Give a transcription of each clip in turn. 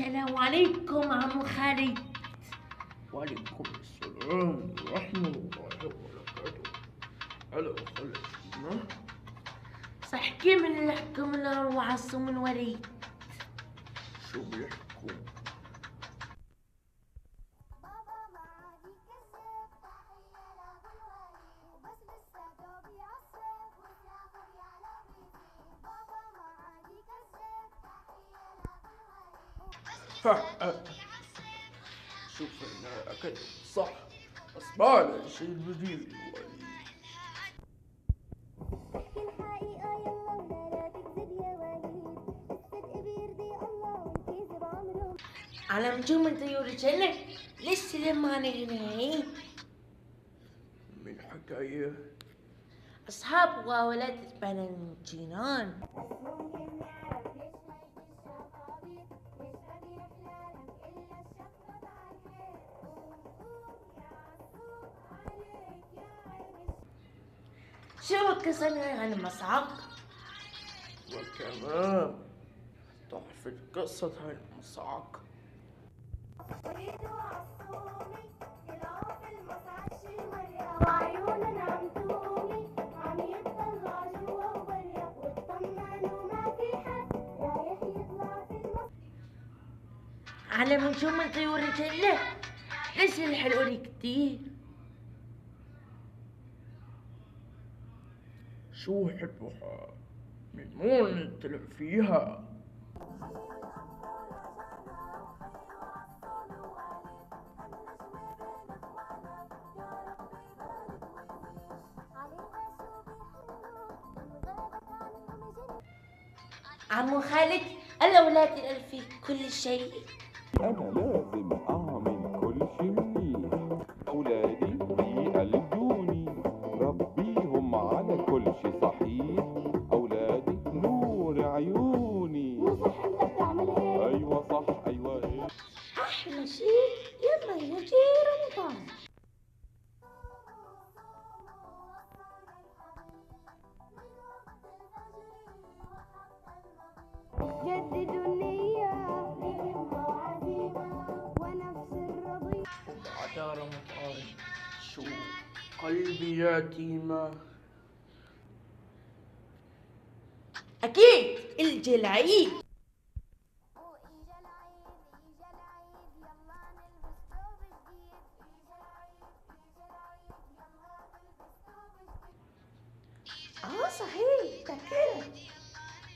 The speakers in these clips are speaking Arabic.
السلام عليكم عمو خالد. وعليكم السلام ورحمة الله وبركاته. هلا وسهلا. صح كيف من اللي حكم لنا وعصوا من وليد؟ شو بيحكوا؟ شوف انا اكلت صح، بس بعد الشي البديل الوليد. احكي الحقيقة يلا ولا تكذب يا وليد، الصدق بيرضي الله والكذب عمره. على نجوم طيور الجنة لسه لما نهي من حكاية أصحاب وولاد البنان جيران. شو قصنا عن المصعق؟ وكمان تعرف قصة هاي المصعق؟ وعيوننا عم تومي عم يتطلع جوا وبرا واطمنوا ما في حد رايح يطلع في المص. على نجوم طيور الجنة لسه الحلو لي كتير. شو حلوها من مو نطلع فيها. عمو خالد الأولاد الألفي كل شيء. أنا لازم أعمل كل شي منيح، أولادي بيقلدوني، ربيهم على كل شي صحيح، أولادي نور عيوني. مو صح انت بتعمل هيك؟ أيوة صح أيوة هيك. أحلى شيء لما يجي رمضان. جددوا النية لهمة وعزيمة ونفس الرضيع. وبعد رمضان شو قلبي يتيمة. أكيد الجي العيد. وإجا العيد إجا العيد يلا نلبس ثوب جديد. إجا العيد يلا نلبس ثوب جديد. صحيح فكرت.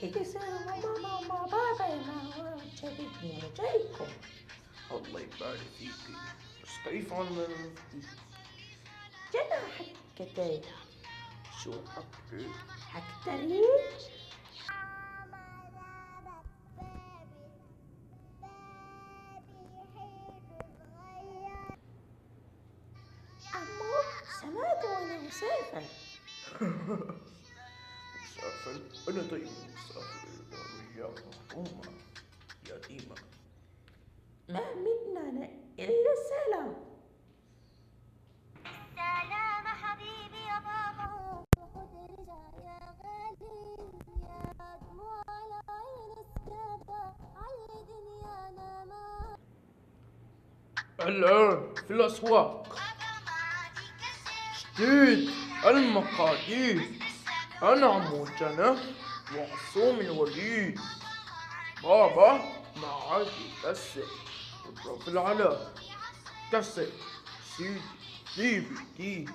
إذا صار ماما بابا ما جايبني وجايكم. الله يبارك فيكي، بس كيف عملتي؟ جناح كتير شو حكيت؟ حكتريت. عمو سمعت وأنا مسافر. مسافر؟ أنا دايما مسافر يا محرومة يتيمة. ما مننا إلا السلام. سلام حبيبي يا بابا خد رجع يا غالي يا دموع العين سكابة على دنيانا ما. الآن في الأسواق جديد المقادير. أنا عمو جنى وعصوم الوليد. بابا ما عاد يكسر وضرب العلا كسر سيدي DVD